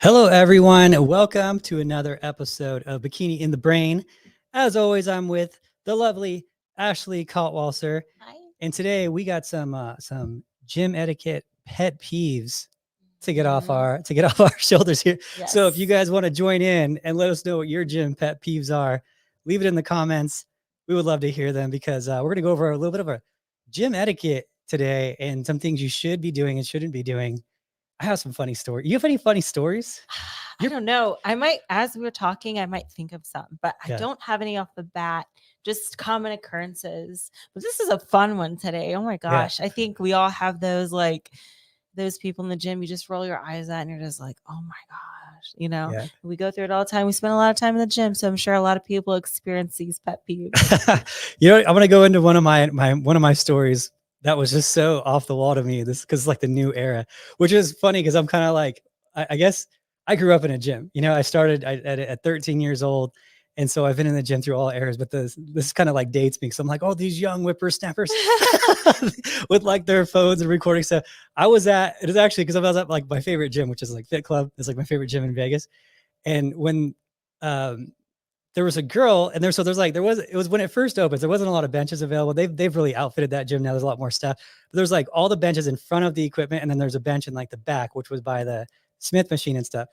Hello, everyone. Welcome to another episode of Bikini in the Brain. As always, I'm with the lovely Ashley Kaltwalser, Hi. and today we got some gym etiquette pet peeves to get off our shoulders here. Yes. So if you guys want to join in and let us know what your gym pet peeves are, leave it in the comments. We would love to hear them because we're going to go over a little bit of a gym etiquette today and some things you should be doing and shouldn't be doing. I have some funny stories. You have any funny stories? I don't know. I might, as we were talking, I might think of some, but I Yeah. don't have any off the bat. Just common occurrences. But this is a fun one today. Oh my gosh. I think we all have those those people in the gym you just roll your eyes at and you're just like, oh my gosh. Yeah. We go through it all the time. We spend a lot of time in the gym. So I'm sure a lot of people experience these pet peeves. I'm gonna go into one of my stories that was just so off the wall to me. This because it's like the new era, which is funny because I'm kind of like I guess I grew up in a gym. I started at 13 years old, and so I've been in the gym through all eras. But this kind of like dates me because I'm like, oh, these young whippersnappers with like their phones and recording stuff. It was actually because I was at like my favorite gym, which is like Fit Club. It's like my favorite gym in Vegas, and when there was a girl and it was when it first opened. There wasn't a lot of benches available. They've really outfitted that gym now. There's a lot more stuff. But there's like all the benches in front of the equipment, and then there's a bench in like the back, which was by the Smith machine and stuff.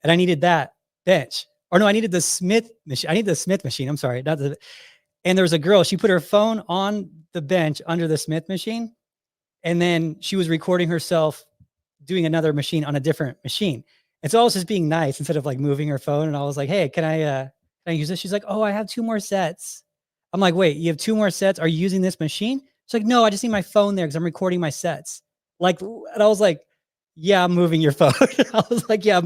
And I needed that bench. Or no, I needed the Smith machine. I need the Smith machine. I'm sorry. And there was a girl, she put her phone on the bench under the Smith machine, and then she was recording herself doing another machine on a different machine. And so I was just being nice instead of like moving her phone. And I was like, hey, can I use this? She's like, oh, I have 2 more sets. I'm like, wait, you have 2 more sets? Are you using this machine? She's like, no, I just need my phone there because I'm recording my sets. Like, and I was like, yeah, I'm moving your phone. I was like, yeah,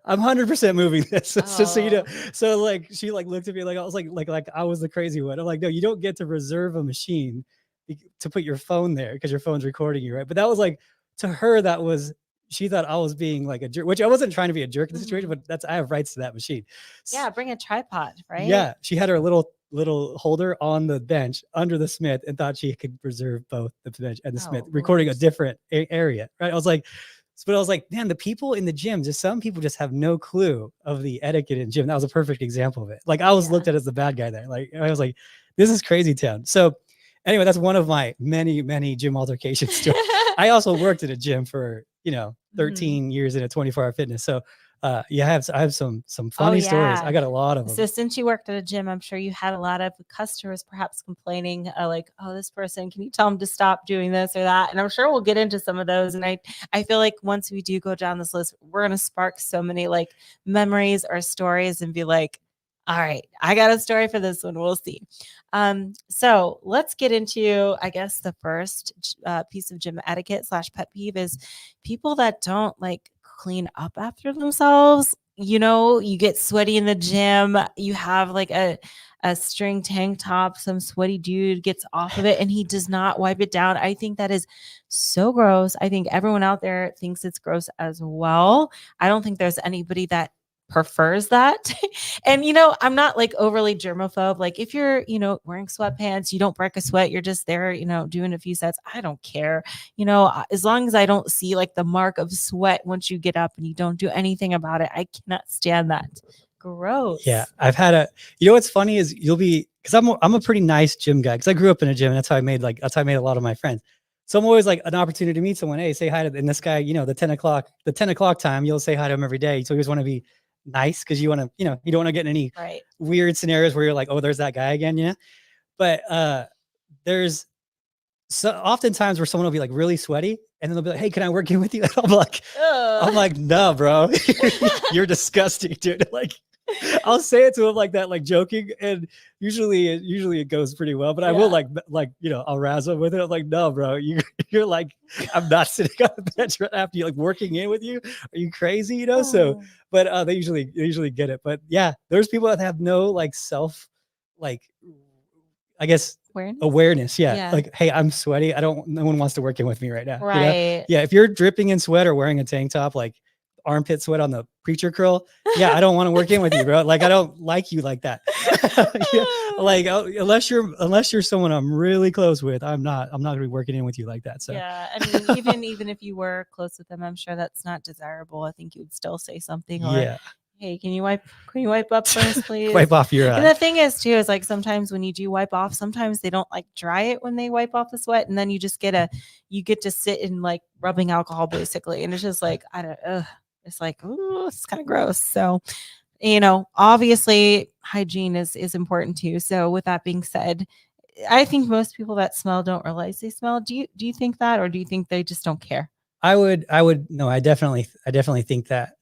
I'm 100% moving this. Just so you know. So like, she like looked at me like I was like I was the crazy one. I'm like, no, you don't get to reserve a machine to put your phone there because your phone's recording you, right? But that was like, to her, she thought I was being like a jerk, which I wasn't trying to be a jerk in the situation, but I have rights to that machine. Yeah, bring a tripod, right? Yeah, she had her little holder on the bench under the Smith and thought she could preserve both the bench and the Smith, recording a different area, right? I was like, man, the people in the gym, some people just have no clue of the etiquette in gym. That was a perfect example of it. Like I was looked at as the bad guy there. Like I was like, this is crazy town. So anyway, that's one of my many, many gym altercations. I also worked at a gym for 13 years in a 24-hour fitness. So I have some funny stories. I got a lot of them. So since you worked at a gym, I'm sure you had a lot of customers perhaps complaining like, oh, this person, can you tell them to stop doing this or that? And I'm sure we'll get into some of those. And I feel like once we do go down this list, we're going to spark so many like memories or stories and be like, all right, I got a story for this one. We'll see. So let's get into, I guess, the first piece of gym etiquette / pet peeve is people that don't like clean up after themselves. You get sweaty in the gym. You have like a string tank top. Some sweaty dude gets off of it and he does not wipe it down. I think that is so gross. I think everyone out there thinks it's gross as well. I don't think there's anybody that prefers that. And I'm not like overly germaphobe. Like if you're wearing sweatpants, you don't break a sweat, you're just there doing a few sets, I don't care. As long as I don't see like the mark of sweat once you get up and you don't do anything about it, I cannot stand that. Gross. Yeah, I've had what's funny is because I'm a pretty nice gym guy because I grew up in a gym and that's how I made a lot of my friends. So I'm always like an opportunity to meet someone. Hey, say hi to, and this guy, the 10 o'clock time, you'll say hi to him every day. So you always want to be nice because you want to, you don't want to get in any weird scenarios where you're like, oh, there's that guy again, But there's oftentimes where someone will be like really sweaty and then they'll be like, hey, can I work in with you? And I'm like, no, bro, you're disgusting, dude. Like, I'll say it to him like that, like joking, and usually it goes pretty well. But I will like I'll razz him with it. I'm like, no, bro, you're like, I'm not sitting on the bench right after you, like working in with you. Are you crazy? So, but they usually get it. But yeah, there's people that have no like self, like I guess awareness. Yeah. Like, hey, I'm sweaty. No one wants to work in with me right now. Right. Yeah. If you're dripping in sweat or wearing a tank top, like armpit sweat on the preacher curl, yeah, I don't want to work in with you, bro. Like I don't like you like that. Like, unless you're someone I'm really close with, I'm not gonna be working in with you like that. So yeah, I mean, even if you were close with them, I'm sure that's not desirable. I think you would still say something, or yeah, hey, can you wipe up for us, please? wipe off your. And the thing is too, is like sometimes when you do wipe off, sometimes they don't like dry it when they wipe off the sweat, and then you just get to sit in like rubbing alcohol basically, and it's just like it's like, ooh, it's kind of gross. So obviously hygiene is important too. So with that being said, I think most people that smell don't realize they smell. Do you think that, or do you think they just don't care? I would no, I definitely think that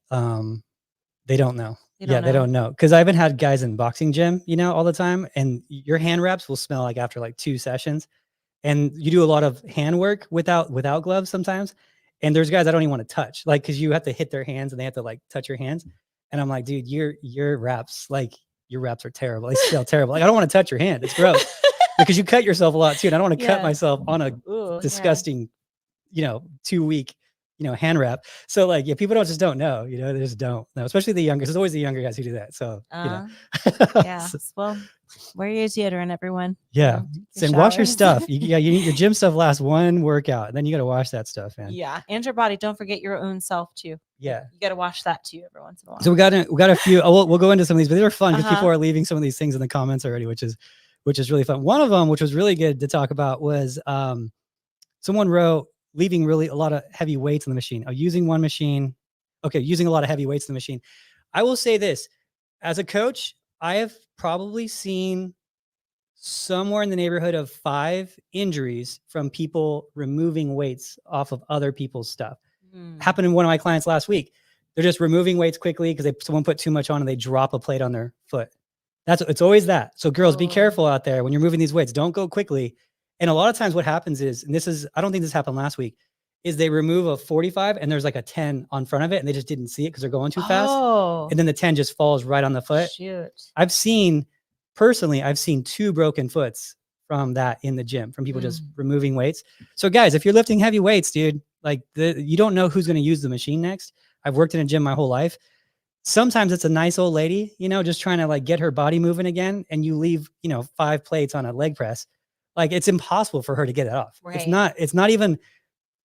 they don't know. They don't know, because I haven't had guys in boxing gym, all the time, and your hand wraps will smell like after like 2 sessions, and you do a lot of hand work without gloves sometimes, and there's guys I don't even want to touch, like, because you have to hit their hands and they have to like touch your hands, and I'm like, dude, your wraps are terrible. They smell terrible. Like, I don't want to touch your hand. It's gross because you cut yourself a lot too, and I don't want to cut myself on a disgusting, 2-week, hand wrap. So like, yeah, people don't know, they just don't know, especially the younger. It's always the younger guys who do that. So, yeah. Well, wear your deodorant, everyone. Yeah. And wash your stuff. You need your gym stuff lasts one workout, and then you got to wash that stuff, man. Yeah. And your body. Don't forget your own self too. Yeah. You got to wash that too every once in a while. So we got a few, we'll go into some of these, but they were fun because people are leaving some of these things in the comments already, which is really fun. One of them, which was really good to talk about, was someone wrote, leaving really a lot of heavy weights in the machine. Using one machine. Okay. Using a lot of heavy weights in the machine. I will say this, as a coach, I have probably seen somewhere in the neighborhood of 5 injuries from people removing weights off of other people's stuff. Happened in one of my clients last week. They're just removing weights quickly because someone put too much on and they drop a plate on their foot. It's always that. So girls, be careful out there when you're moving these weights. Don't go quickly. And a lot of times what happens is, and I don't think this happened last week, is they remove a 45 and there's like a 10 on front of it and they just didn't see it because they're going too fast. And then the 10 just falls right on the foot. Shoot. I've seen 2 broken foots from that in the gym, from people just removing weights. So guys, if you're lifting heavy weights, dude, like you don't know who's going to use the machine next. I've worked in a gym my whole life. Sometimes it's a nice old lady, just trying to like get her body moving again. And you leave, 5 plates on a leg press. Like, it's impossible for her to get it off. Right. It's not even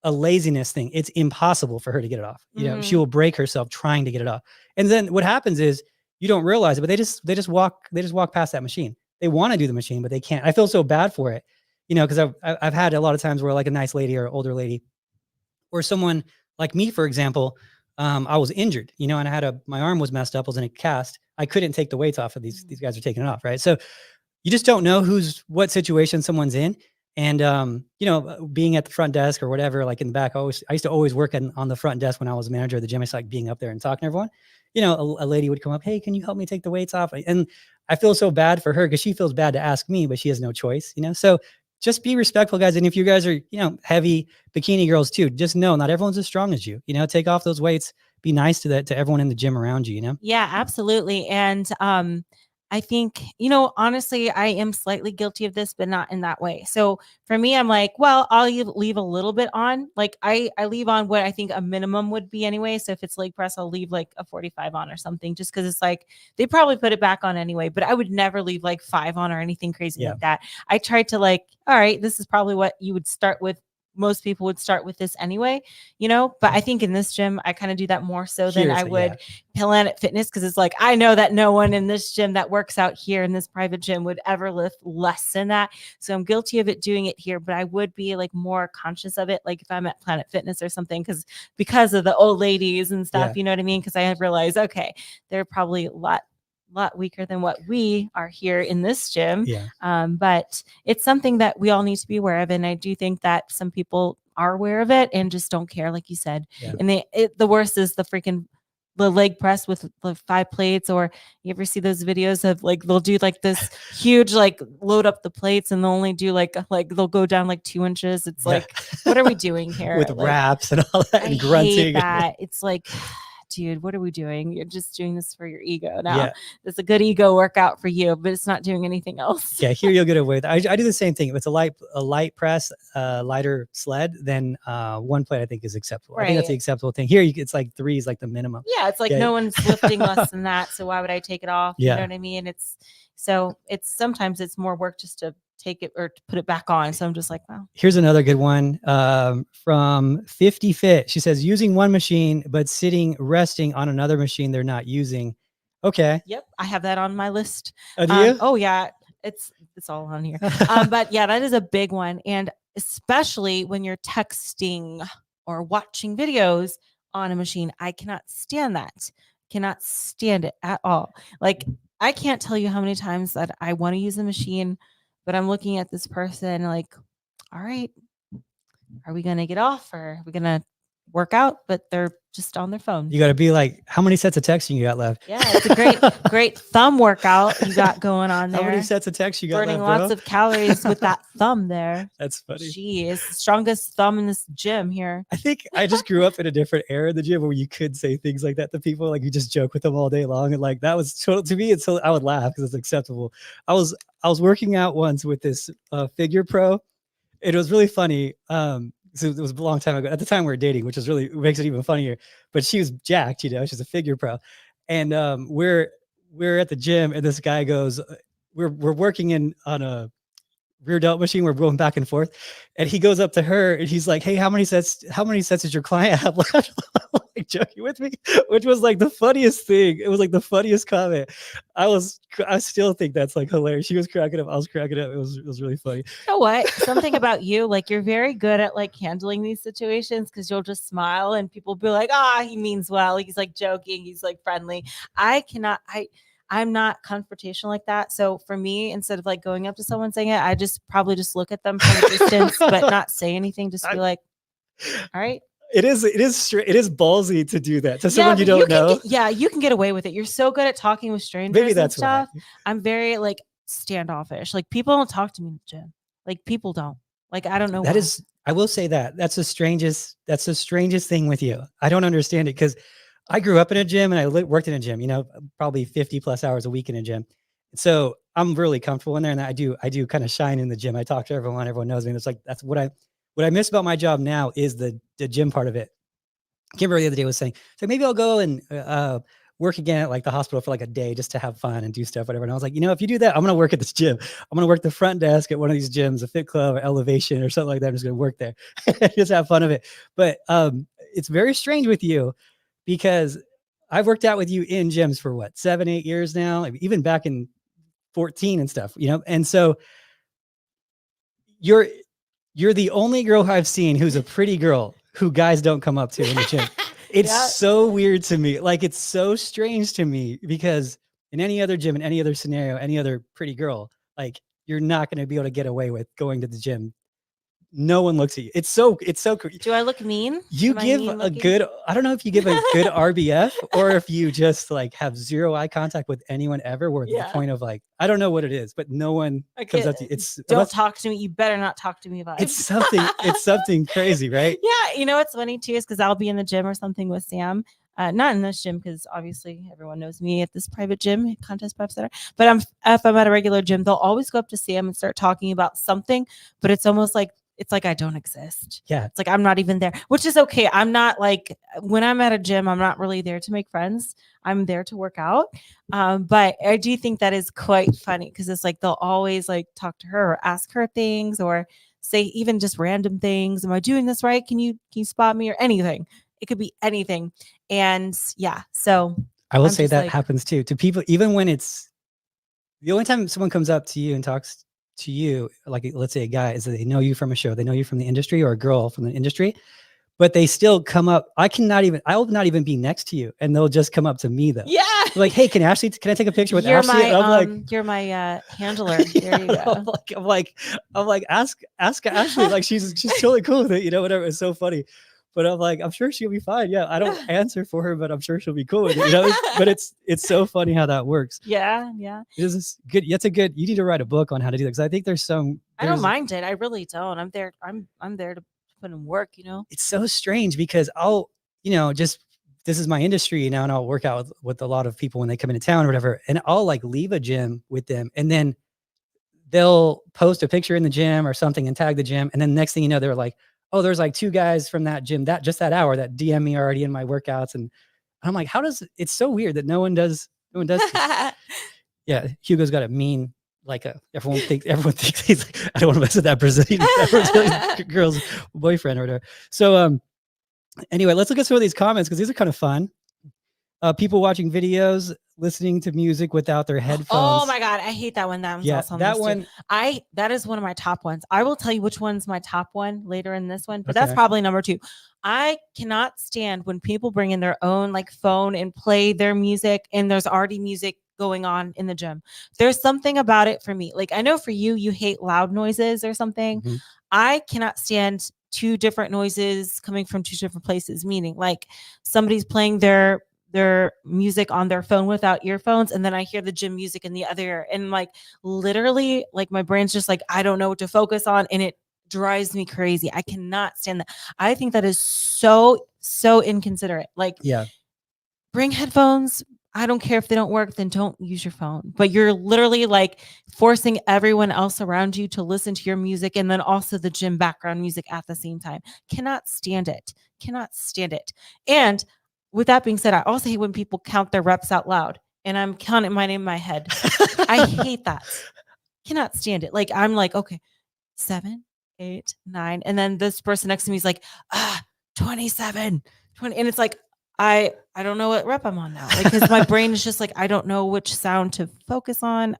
a laziness thing. It's impossible for her to get it off. She will break herself trying to get it off. And then what happens is you don't realize it, but they just walk past that machine. They want to do the machine, but they can't. I feel so bad for it, because I've had a lot of times where like a nice lady or older lady or someone like me, for example, I was injured, and I had my arm was messed up. I was in a cast. I couldn't take the weights off of these guys are taking it off. Right. So you just don't know what situation someone's in. And, being at the front desk or whatever, like in the back, I used to always work on the front desk when I was a manager of the gym. I used to like being up there and talking to everyone. A lady would come up, hey, can you help me take the weights off? And I feel so bad for her because she feels bad to ask me, but she has no choice, So just be respectful, guys. And if you guys are, heavy bikini girls too, just know not everyone's as strong as you, take off those weights, be nice to everyone in the gym around you, Yeah, absolutely. And, I think, honestly, I am slightly guilty of this, but not in that way. So for me, I'm like, well, I'll leave a little bit on. Like I leave on what I think a minimum would be anyway. So if it's leg press, I'll leave like a 45 on or something, just because it's like, they probably put it back on anyway, but I would never leave like 5 on or anything crazy like that. I tried to like, all right, this is probably what you would start with. Most people would start with this anyway, but I think in this gym, I kind of do that more so than I would Planet Fitness. Cause it's like, I know that no one in this gym that works out here in this private gym would ever lift less than that. So I'm guilty of doing it here, but I would be like more conscious of it. Like if I'm at Planet Fitness or something, because of the old ladies and stuff, you know what I mean? Cause I have realized, okay, they're probably a lot weaker than what we are here in this gym. But it's something that we all need to be aware of. And I do think that some people are aware of it and just don't care, like you said. And the worst is the leg press with the 5 plates, or you ever see those videos of like, they'll do like this huge, like load up the plates and they'll only do like they'll go down like 2 inches. It's like, what are we doing here? With like, wraps and all that and grunting. Hate that. It's like, dude, what are we doing? You're just doing this for your ego now. Yeah. It's a good ego workout for you, but it's not doing anything else. Yeah, here you'll get away with it. I do the same thing. If it's a light press, lighter sled, then one plate I think is acceptable. I think that's the Right. acceptable thing. Here, it's like 3 is like the minimum. Yeah, it's like Yeah. no one's lifting less than that, so why would I take it off? You Yeah. know what I mean? It's sometimes it's more work just to take it or to put it back on. So I'm just like, wow. Here's another good one from 50 Fit. She says, using one machine, but resting on another machine they're not using. Okay. Yep, I have that on my list. Do you? Oh yeah, it's all on here. But yeah, that is a big one, and especially when you're texting or watching videos on a machine, I cannot stand that. Cannot stand it at all. Like I can't tell you how many times that I want to use the machine, but I'm looking at this person like, all right, are we gonna get off or are we gonna work out? But they're just on their phone. You got to be like, how many sets of texting you got left? Yeah, it's a great thumb workout you got going on there. How many sets of text you got burning left, bro? lots of calories with that thumb there. That's funny. Jeez, strongest thumb in this gym here. I think I just grew up in a different era in the gym where you could say things like that to people, like you just joke with them all day long, and like that was to me. It's so I would laugh because it's acceptable. I was working out once with this figure pro. It was really funny. So it was a long time ago. At the time we were dating, which is really makes it even funnier. But she was jacked, you know. She's a figure pro, and we're at the gym, and this guy goes, we're working in on a rear delt machine. We're going back and forth, and he goes up to her and he's like, "Hey, how many sets does your client have left?" Like joking with me, which was like the funniest thing. It was like the funniest comment. I still think that's like hilarious. She was cracking up. I was cracking up. It was really funny. You know what? Something about you, like you're very good at like handling these situations because you'll just smile and people be like, he means well. He's like joking. He's like friendly. I'm not confrontational like that. So for me, instead of like going up to someone saying it, I just probably just look at them from a distance, but not say anything. Just be like, all right. It is ballsy to do that to someone you don't know. You can get away with it. You're so good at talking with strangers. Maybe that's and stuff. why. I'm very like standoffish. Like people don't talk to me in the gym. Like people don't. Like I don't know. I will say that's the strangest thing with you. I don't understand it because I grew up in a gym and I worked in a gym, you know, probably 50 plus hours a week in a gym. So I'm really comfortable in there, and I do kind of shine in the gym. I talk to everyone knows me. And it's like, that's what I miss about my job now is the gym part of it. Kimberly the other day was saying, so maybe I'll go and work again at like the hospital for like a day just to have fun and do stuff, whatever. And I was like, you know, if you do that, I'm going to work at this gym. I'm going to work the front desk at one of these gyms, a Fit Club or Elevation or something like that. I'm just going to work there, just have fun of it. But it's very strange with you because I've worked out with you in gyms for what, 7-8 years now, even back in 14 and stuff, you know? And so you're the only girl I've seen who's a pretty girl who guys don't come up to in the gym. It's so weird to me. Like, it's so strange to me because in any other gym, in any other scenario, any other pretty girl, like you're not going to be able to get away with going to the gym. No one looks at you. It's so Do I look mean? You give a good, I don't know if you give a good RBF or if you just like have zero eye contact with anyone ever, where the point of like, I don't know what it is, but no one comes up to you. Don't talk to me. You better not talk to me about it. It's something crazy, right? Yeah. You know, what's funny too, is because I'll be in the gym or something with Sam. Not in this gym because obviously everyone knows me at this private gym, Contest Prep Center. But if I'm at a regular gym, they'll always go up to Sam and start talking about something, but it's almost like, it's like I don't exist. Yeah. It's like I'm not even there, which is okay. I'm not like, when I'm at a gym, I'm not really there to make friends. I'm there to work out. But I do think that is quite funny because it's like they'll always like talk to her or ask her things or say even just random things. Am I doing this right? Can you spot me or anything? It could be anything. And yeah, so I will say that happens too to people, even when it's the only time someone comes up to you and talks to you, like let's say a guy, is that they know you from a show, they know you from the industry, or a girl from the industry, but they still come up. I'll not even be next to you, and they'll just come up to me though. Yeah. Like, hey, can I take a picture with Ashley? I'm like, you're my handler. There you go. I'm like, ask Ashley. Like she's totally cool with it, you know, whatever. It's so funny. But I'm like, I'm sure she'll be fine. Yeah, I don't answer for her, but I'm sure she'll be cool with it. You know, but it's so funny how that works. Yeah. It is good. That's a good. You need to write a book on how to do that because I think I don't mind it. I really don't. I'm there. I'm there to put in work. You know. It's so strange because I'll, you know, just this is my industry, you know, and I'll work out with a lot of people when they come into town or whatever. And I'll like leave a gym with them, and then they'll post a picture in the gym or something and tag the gym. And then next thing you know, they're like, oh, there's like 2 guys from that gym that hour that DM me already in my workouts. And I'm like, how does it's so weird that no one does yeah, Hugo's got a mean like everyone thinks he's like, I don't want to mess with that Brazilian girl's boyfriend or whatever. So anyway, let's look at some of these comments because these are kind of fun. People watching videos, listening to music without their headphones. Oh my God, I hate that one. That one's also on that this one. too. That is one of my top ones. I will tell you which one's my top one later in this one, but that's probably number 2. I cannot stand when people bring in their own like phone and play their music, and there's already music going on in the gym. There's something about it for me. Like I know for you, you hate loud noises or something. Mhm. I cannot stand 2 different noises coming from 2 different places, meaning like somebody's playing their music on their phone without earphones, and then I hear the gym music in the other ear, and like literally like my brain's just like I don't know what to focus on, and it drives me crazy. I cannot stand that. I think that is so inconsiderate. Like bring headphones. I don't care if they don't work, then don't use your phone. But you're literally like forcing everyone else around you to listen to your music, and then also the gym background music at the same time. Cannot stand it. And with that being said, I also hate when people count their reps out loud, and I'm counting mine in my head. I hate that. Cannot stand it. Like I'm like, okay, 7, 8, 9. And then this person next to me is like, 27, 20. And it's like, I don't know what rep I'm on now. Like, because my brain is just like, I don't know which sound to focus on.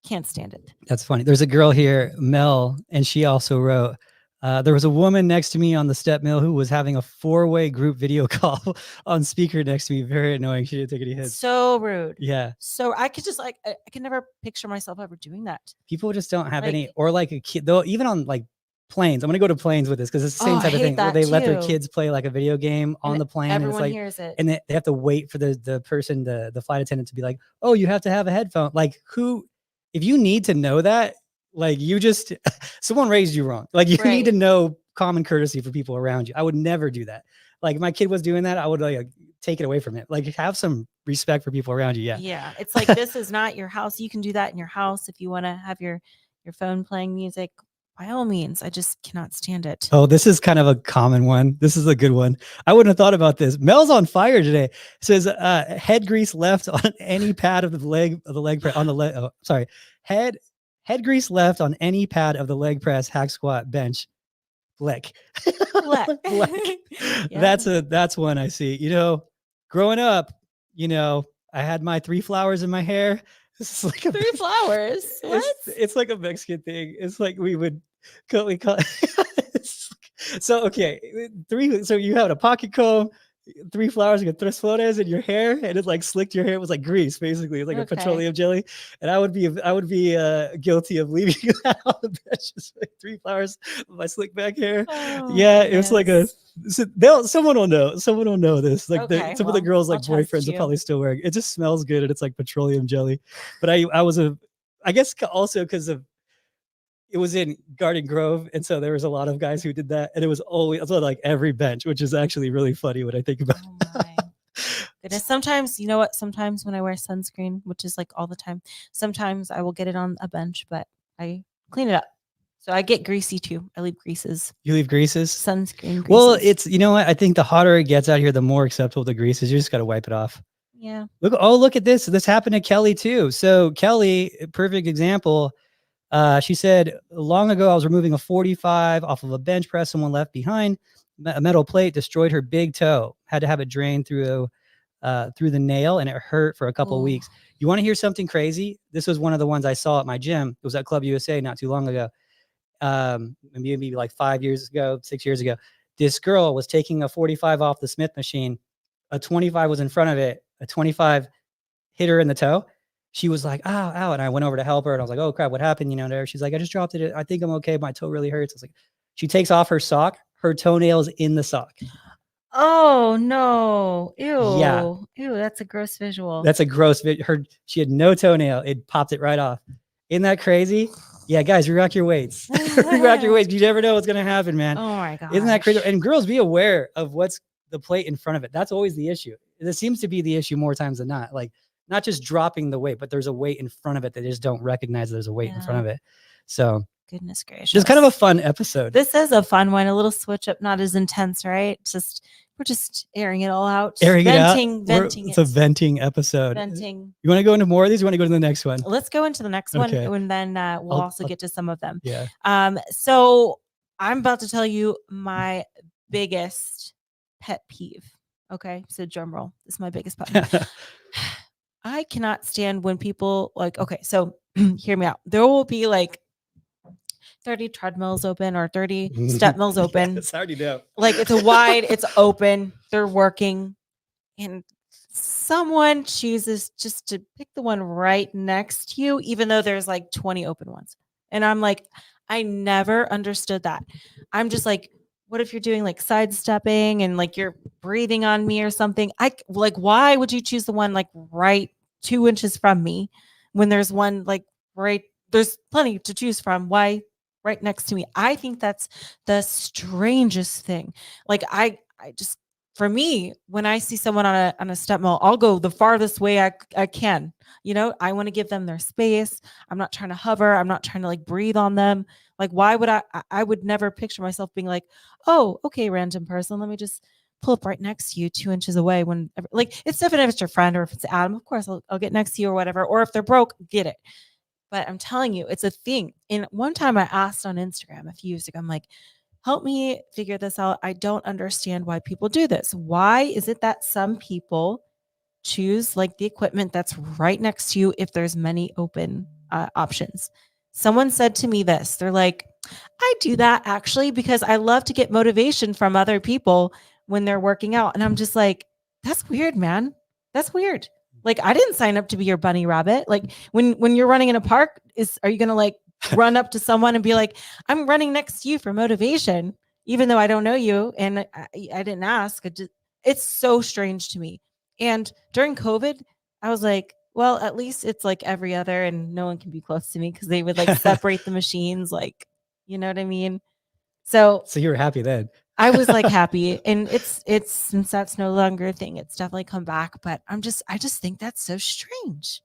Can't stand it. That's funny. There's a girl here, Mel, and she also wrote, there was a woman next to me on the step mill who was having a 4-way group video call on speaker next to me. Very annoying. She didn't take any hits. So rude. Yeah. So I could just like, I can never picture myself ever doing that. People just don't have any, or like a kid, though, even on like planes. I'm going to go to planes with this because it's the same type of thing where they let their kids play like a video game on the plane. Everyone and it's like, hears it. And they have to wait for the person, the flight attendant to be like, oh, you have to have a headphone. Like if you need to know that, like you just, someone raised you wrong. Like you need to know common courtesy for people around you. I would never do that. Like if my kid was doing that, I would like take it away from it. Like have some respect for people around you. Yeah. Yeah. It's like, this is not your house. You can do that in your house. If you want to have your phone playing music, by all means. I just cannot stand it. Oh, this is kind of a common one. This is a good one. I wouldn't have thought about this. Mel's on fire today. It says head grease left on any pad of the leg press on the leg. Oh, sorry. Head grease left on any pad of the leg press, hack squat, bench. Fleck. Yeah. That's one I see. You know, growing up, you know, I had my 3 flowers in my hair. This is like 3 flowers. What? It's like a Mexican thing. It's like we call so okay, 3. So you have a pocket comb, 3 flowers, like a tres flores in your hair, and it like slicked your hair. It was like grease, basically. It's like a petroleum jelly. And I would be guilty of leaving that on the bench, just like 3 flowers with my slick back hair. Oh, yeah, it was like someone will know. Someone will know this. Like some of the girls, like boyfriends, are probably still wearing it. Just smells good, and it's like petroleum jelly. But I guess also because of it was in Garden Grove, and so there was a lot of guys who did that, and it was always like every bench, which is actually really funny when I think about it. Oh my goodness. Sometimes, you know what? Sometimes when I wear sunscreen, which is like all the time, sometimes I will get it on a bench, but I clean it up. So I get greasy too. I leave greases. You leave greases? Sunscreen greases. Well, it's, you know what? I think the hotter it gets out here, the more acceptable the grease is. You just got to wipe it off. Yeah. Look at this. This happened to Kelly too. So Kelly, perfect example. She said, long ago, I was removing a 45 off of a bench press someone left behind. A metal plate destroyed her big toe. Had to have it drained through the nail, and it hurt for a couple of weeks. You want to hear something crazy? This was one of the ones I saw at my gym. It was at Club USA not too long ago. Maybe like 5 years ago, 6 years ago. This girl was taking a 45 off the Smith machine. A 25 was in front of it. A 25 hit her in the toe. She was like, ow, ow. And I went over to help her, and I was like, oh crap, what happened? You know, there. She's like, I just dropped it. I think I'm okay. My toe really hurts. I was like, she takes off her sock. Her toenail's in the sock. Oh no. Ew. Yeah. Ew, that's a gross visual. That's a gross she had no toenail. It popped it right off. Isn't that crazy? Yeah, guys, re-rack your weights. Re-rack your weights. You never know what's gonna happen, man. Oh my god. Isn't that crazy? And girls, be aware of what's the plate in front of it. That's always the issue. this seems to be the issue more times than not. Like not just dropping the weight, but there's a weight in front of it that they just don't recognize there's a weight in front of it. So goodness gracious. just kind of a fun episode. This is a fun one, a little switch up, not as intense, right? We're just airing it all out. Venting. It's a venting episode. Venting. You want to go into more of these? You want to go to the next one? Let's go into the next one, and then we'll also get to some of them. Yeah. So I'm about to tell you my biggest pet peeve. Okay, so drum roll. This is my biggest pet peeve. I cannot stand when people like. Okay, so hear me out. There will be like 30 treadmills open or 30 step mills open. Yes, I already know. Like it's open. They're working. And someone chooses just to pick the one right next to you, even though there's like 20 open ones. And I'm like, I never understood that. I'm just like, what if you're doing like sidestepping and like you're breathing on me or something? Why would you choose the one like right 2 inches from me when there's one like there's plenty to choose from? Why right next to me? I think that's the strangest thing. Like I just, for me, when I see someone on a step mill, I'll go the farthest way I can. I want to give them their space. I'm not trying to hover. I'm not trying to like breathe on them. Like, why would I would never picture myself being like, oh, okay, random person, let me just pull up right next to you 2 inches away. Like, it's different if it's your friend or if it's Adam, of course I'll get next to you or whatever. Or if they're broke, get it. But I'm telling you, it's a thing. And one time I asked on Instagram a few years ago, I'm like, help me figure this out. I don't understand why people do this. Why is it that some people choose like the equipment that's right next to you if there's many open options? Someone said to me this, they're like, I do that actually because I love to get motivation from other people when they're working out. And I'm just like, that's weird, man. That's weird. Like, I didn't sign up to be your bunny rabbit. Like when you're running in a park, are you going to like run up to someone and be like, I'm running next to you for motivation, even though I don't know you and I didn't ask? It's so strange to me. And during COVID, I was like, well, at least it's like every other and no one can be close to me because they would like separate the machines. Like, you know what I mean? So you were happy then. I was like happy, and it's since that's no longer a thing, it's definitely come back. But I just think that's so strange.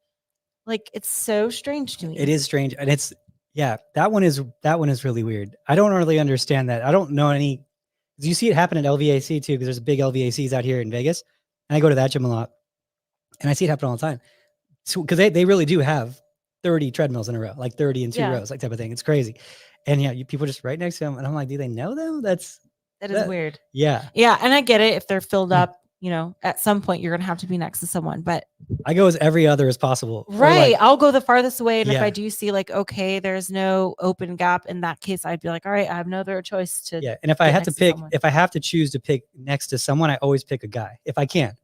Like, it's so strange to me. It is strange, and that one is really weird. I don't really understand that. I don't know any. You see it happen at LVAC too, because there's big LVACs out here in Vegas, and I go to that gym a lot, and I see it happen all the time. So because they really do have 30 treadmills in a row, like 30 in 2 rows, like type of thing. It's crazy, and people just right next to them, and I'm like, do they know them? That is weird. Yeah. And I get it. If they're filled up, at some point you're going to have to be next to someone, but I go as every other as possible. Right. I'll go the farthest away. And if I do see like, okay, there's no open gap, in that case, I'd be like, all right, I have no other choice to. Yeah. And if I have to pick, if I have to choose to pick next to someone, I always pick a guy if I can,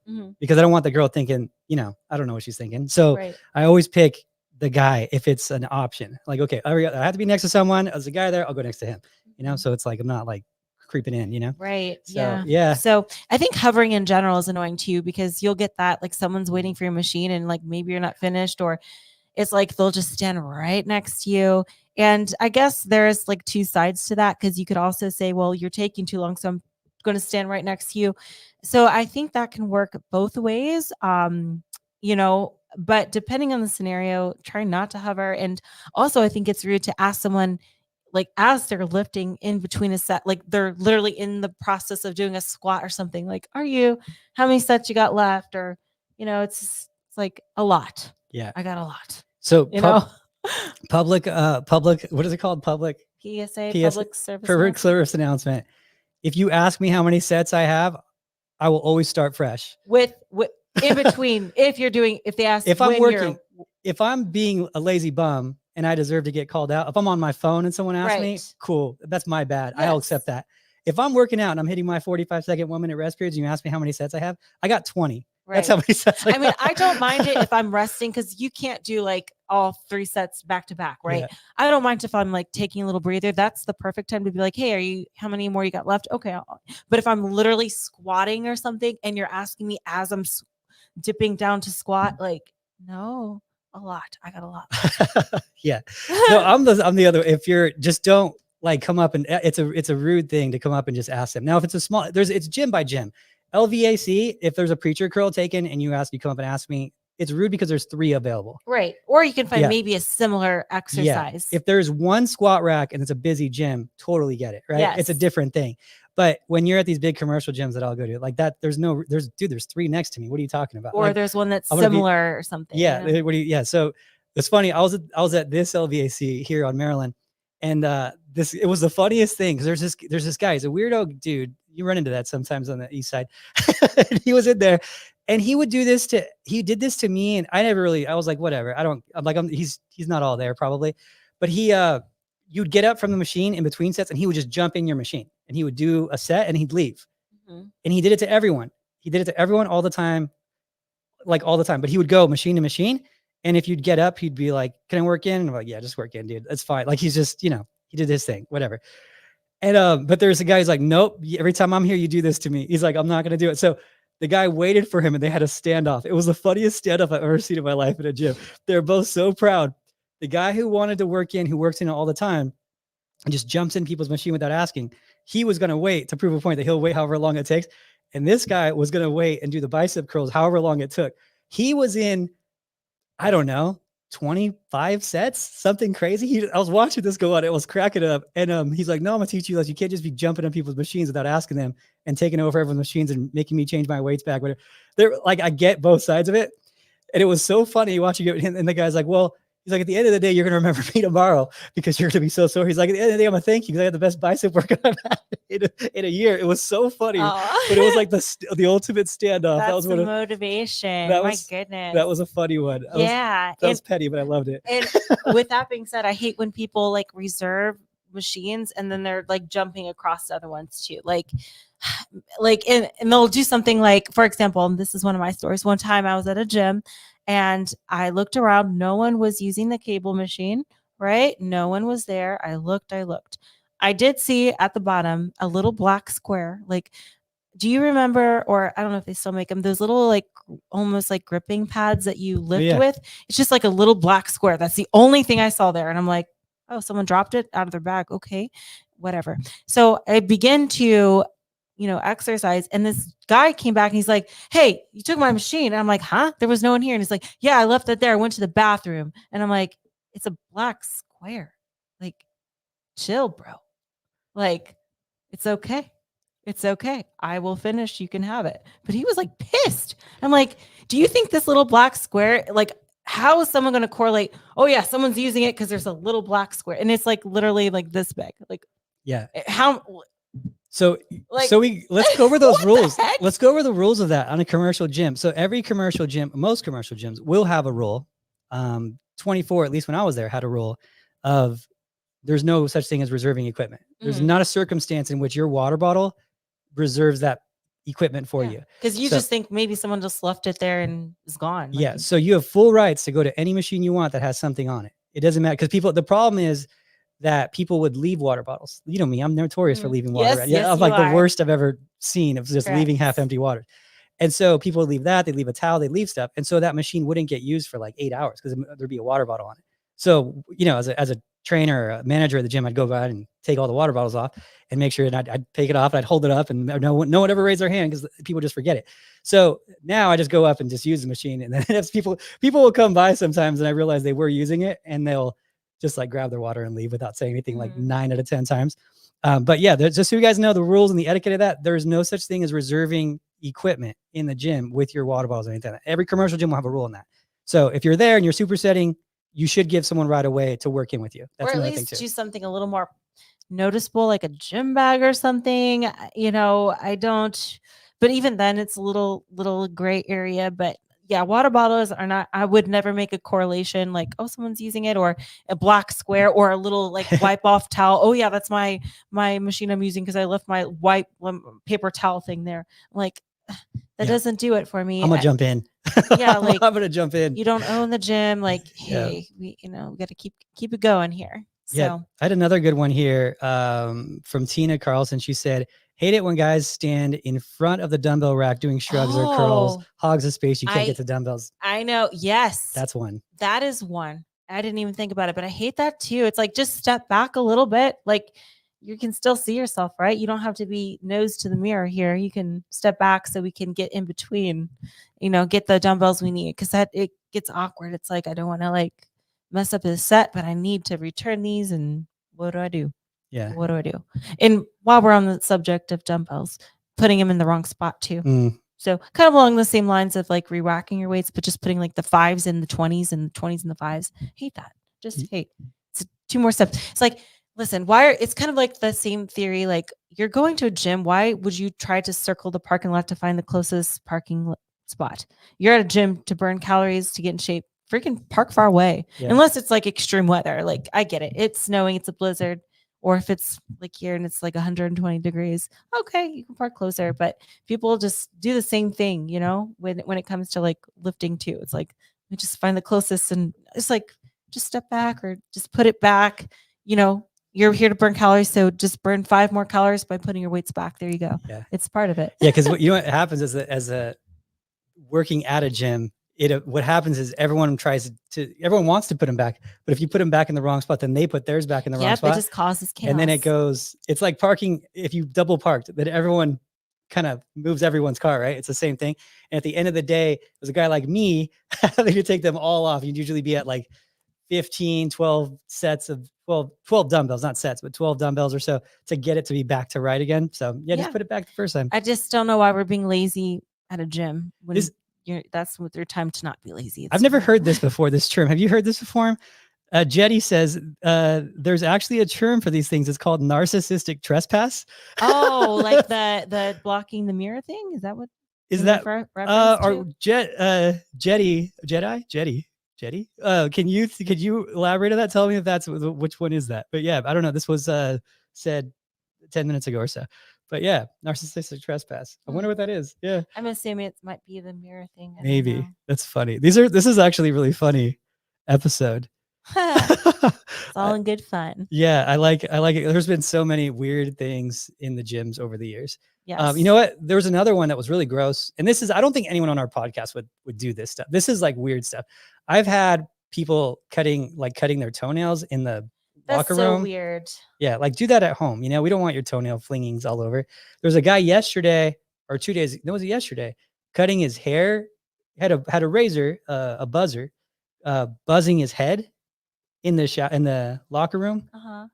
because I don't want the girl thinking, I don't know what she's thinking. So I always pick the guy if it's an option. Like, okay, I have to be next to someone. As a guy there, I'll go next to him, so it's like, I'm not like creeping in, Right. So, So I think hovering in general is annoying too, because you'll get that like someone's waiting for your machine and like maybe you're not finished, or it's like they'll just stand right next to you. And I guess there's like two sides to that, because you could also say, well, you're taking too long, so I'm going to stand right next to you. So I think that can work both ways. But depending on the scenario, try not to hover. And also I think it's rude to ask someone, like, as they're lifting in between a set, like they're literally in the process of doing a squat or something, like, how many sets you got left? Or, it's like a lot. Yeah. I got a lot. So, public, what is it called? Public PSA, public service announcement. If you ask me how many sets I have, I will always start fresh with in between. if they ask, if I'm working, if I'm being a lazy bum and I deserve to get called out, if I'm on my phone and someone asks me, cool, that's my bad. Yes. I'll accept that. If I'm working out and I'm hitting my 45-second 1 minute rest periods and you ask me how many sets I have, I got 20. Right. That's how many sets I mean, I don't mind it if I'm resting, because you can't do like all 3 sets back to back, right? Yeah. I don't mind if I'm like taking a little breather. That's the perfect time to be like, hey, how many more you got left? Okay. But if I'm literally squatting or something and you're asking me as I'm dipping down to squat, like, no. A lot. I got a lot. Yeah. No, I'm the other. If you're just don't like come up and it's a rude thing to come up and just ask them. Now, if it's a small, it's gym by gym. LVAC, if there's a preacher curl taken and you come up and ask me, it's rude because there's 3 available. Right. Or you can find Yeah. maybe a similar Yeah. exercise. If there's one squat rack and it's a busy gym, totally get it. Right. It's a Yes. different thing. But when you're at these big commercial gyms that I'll go to, like that, there's 3 next to me. What are you talking about? Or Like, there's one that's I'm gonna be- similar or something. Yeah. You know? What do you? Yeah. So it's funny. I was at this LVAC here on Maryland, and it was the funniest thing because there's this guy. He's a weirdo dude. You run into that sometimes on the east side. He was in there, and he did this to me, and I was like, whatever. He's not all there probably, but you'd get up from the machine in between sets, and he would just jump in your machine, and he would do a set, and he'd leave, and he did it to everyone. He did it to everyone all the time, like all the time. But he would go machine to machine, and if you'd get up, he'd be like, "Can I work in?" And I'm like, "Yeah, just work in, dude. That's fine." Like he's just, he did his thing, whatever. And but there's a guy who's like, "Nope. Every time I'm here, you do this to me." He's like, "I'm not gonna do it." So the guy waited for him, and they had a standoff. It was the funniest standoff I've ever seen in my life in a gym. They're both so proud. The guy who wanted to work in, who works in it all the time, and just jumps in people's machine without asking. He was gonna wait to prove a point that he'll wait however long it takes. And this guy was gonna wait and do the bicep curls however long it took. He was in, I don't know, 25 sets, something crazy. I was watching this go on. It was cracking up. And he's like, "No, I'm gonna teach you this. You can't just be jumping on people's machines without asking them and taking over everyone's machines and making me change my weights back." Whatever. They're like, I get both sides of it. And it was so funny watching it. And the guy's like, "Well," he's like, "at the end of the day, you're gonna remember me tomorrow because you're gonna be so sore." He's like, "At the end of the day, I'm gonna thank you because I had the best bicep workout I've had in a year." It was so funny, but it was like the ultimate standoff. That's That was the motivation. My goodness. That was a funny one. Yeah. That was petty, but I loved it. And with that being said, I hate when people like reserve machines and then they're like jumping across to other ones too. And they'll do something like, for example, and this is one of my stories. One time I was at a gym and I looked around. No one was using the cable machine, right? No one was there. I looked. I did see at the bottom a little black square. Like, do you remember, or I don't know if they still make them, those little like almost like gripping pads that you lift with? It's just like a little black square. That's the only thing I saw there. And I'm like, oh, someone dropped it out of their bag. Okay, whatever. So I begin to, exercise. And this guy came back and he's like, "Hey, you took my machine." And I'm like, "Huh? There was no one here." And he's like, "Yeah, I left it there. I went to the bathroom." And I'm like, "It's a black square. Like, chill, bro. Like, it's okay. It's okay. I will finish. You can have it." But he was like pissed. I'm like, do you think this little black square, like, how is someone going to correlate? Oh yeah, someone's using it because there's a little black square and it's like literally like this big. Like, yeah. How? So let's go over those rules. Let's go over the rules of that on a commercial gym. So every commercial gym, most commercial gyms will have a rule. 24, at least when I was there, had a rule of there's no such thing as reserving equipment. There's not a circumstance in which your water bottle reserves that equipment for you. Because you just think maybe someone just left it there and is gone. Yeah. So you have full rights to go to any machine you want that has something on it. It doesn't matter because the problem is that people would leave water bottles. You know me, I'm notorious for leaving water. I'm like the worst I've ever seen of just leaving half empty water. And so people would leave that, they leave a towel, they leave stuff. And so that machine wouldn't get used for like 8 hours because there'd be a water bottle on it. So, as a trainer or a manager at the gym, I'd go by and take all the water bottles off and make sure, and I'd take it off and I'd hold it up and no one ever raised their hand because people just forget it. So now I just go up and just use the machine. And then if people will come by sometimes and I realize they were using it and they'll just like grab their water and leave without saying anything, like 9 out of 10 times. But yeah, just so you guys know the rules and the etiquette of that, there's no such thing as reserving equipment in the gym with your water bottles or anything like that. Every commercial gym will have a rule on that. So if you're there and you're supersetting, you should give someone right away to work in with you. That's or at another least thing too. Do something a little more noticeable, like a gym bag or something. I don't, but even then it's a little gray area. But yeah, water bottles are not, I would never make a correlation like, oh, someone's using it, or a black square or a little like wipe off towel. Oh yeah, that's my machine I'm using because I left my white paper towel thing there. Like, that doesn't do it for me. I'm gonna jump in. Yeah, like I'm gonna jump in. You don't own the gym. Like, hey, we got to keep it going here. So. Yeah, I had another good one here from Tina Carlson. She said, "Hate it when guys stand in front of the dumbbell rack doing shrugs or curls, hogs the space. You can't get to dumbbells." I know. Yes, that's one. That is one. I didn't even think about it, but I hate that too. It's like, just step back a little bit. Like, you can still see yourself, right? You don't have to be nose to the mirror here. You can step back so we can get in between, get the dumbbells we need, because that it gets awkward. It's like I don't want to like mess up the set, but I need to return these. And what do I do? Yeah. What do I do? And while we're on the subject of dumbbells, putting them in the wrong spot too. Mm. So kind of along the same lines of like re-racking your weights, but just putting like the 5s in the 20s and the 20s in the 5s. Hate that. Just hate. It's 2 more steps. It's like, listen, it's kind of like the same theory. Like you're going to a gym. Why would you try to circle the parking lot to find the closest parking spot? You're at a gym to burn calories, to get in shape. Freaking park far away. Yeah. Unless it's like extreme weather. Like I get it. It's snowing. It's a blizzard. Or if it's like here and it's like 120 degrees, okay, you can park closer. But people just do the same thing, when it comes to like lifting too. It's like we just find the closest, and it's like just step back or just put it back. You're here to burn calories, so just burn 5 more calories by putting your weights back. There you go. Yeah, it's part of it. Yeah, because what happens is that as a working at a gym, what happens is everyone wants to put them back, but if you put them back in the wrong spot, then they put theirs back in the wrong spot. It just causes chaos. And then it's like parking. If you double parked, then everyone kind of moves everyone's car, right? It's the same thing. And at the end of the day, as a guy like me, if you take them all off, you'd usually be at like 15, 12 sets of 12 dumbbells, not sets, but 12 dumbbells or so to get it to be back to right again. So just put it back the first time. I just don't know why we're being lazy at a gym when that's with their time to not be lazy. I've never heard this before, this term. Have you heard this before? Jetty says there's actually a term for these things. It's called narcissistic trespass. Oh, like the blocking the mirror thing? Is that what is that? Or Jetty? Can you elaborate on that? Tell me if that's which one is that? But yeah, I don't know. This was said 10 minutes ago or so. But yeah, narcissistic trespass. I wonder what that is. Yeah, I'm assuming it might be the mirror thing. Maybe. That's funny. This is actually a really funny episode. It's all in good fun. Yeah, I like it. There's been so many weird things in the gyms over the years. Yes. You know what? There was another one that was really gross. And I don't think anyone on our podcast would do this stuff. This is like weird stuff. I've had people cutting their toenails in the locker room. So weird. Yeah, like do that at home. We don't want your toenail flingings all over. There was a guy yesterday or 2 days. No, was it yesterday? Cutting his hair. Had a razor, a buzzer, buzzing his head in the locker room.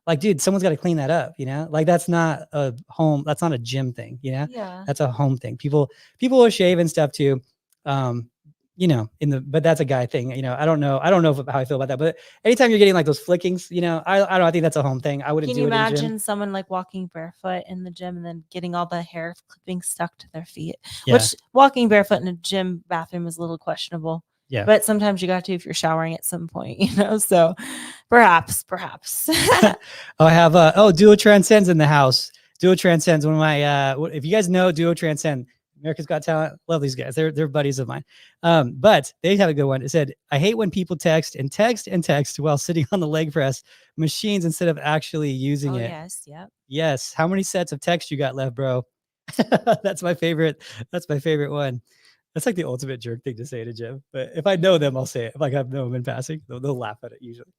Like, dude, someone's got to clean that up. Like that's not a home. That's not a gym thing. Yeah. That's a home thing. People will shave and stuff too. But that's a guy thing. I don't know how I feel about that. But anytime you're getting like those flickings, I think that's a home thing. I wouldn't do it. Can you imagine someone like walking barefoot in the gym and then getting all the hair clippings stuck to their feet? Yeah. Which walking barefoot in a gym bathroom is a little questionable. Yeah. But sometimes you got to if you're showering at some point, so perhaps. I have Duo Transcends in the house. Duo Transcends, one of my if you guys know Duo Transcend, America's Got Talent, love these guys. They're buddies of mine. But they have a good one. It said, I hate when people text while sitting on the leg press machines instead of actually using it. Yes, yep. Yes. How many sets of text you got left, bro? That's my favorite one. That's like the ultimate jerk thing to say at a gym. But if I know them, I'll say it. If I have know them in passing, they'll laugh at it usually.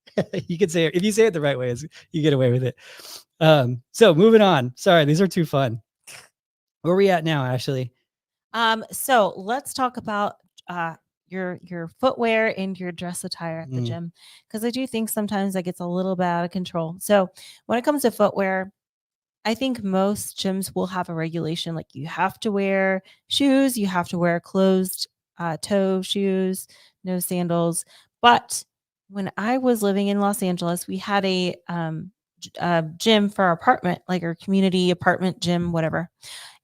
You can say it. If you say it the right way, you get away with it. So moving on. Sorry, these are too fun. Where are we at now, Ashley? So let's talk about your footwear and your dress attire at the gym, because I do think sometimes that gets a little bit out of control. So when it comes to footwear, I think most gyms will have a regulation like you have to wear shoes, you have to wear closed toe shoes, no sandals. But when I was living in Los Angeles, we had a gym for our apartment, like our community apartment gym, whatever.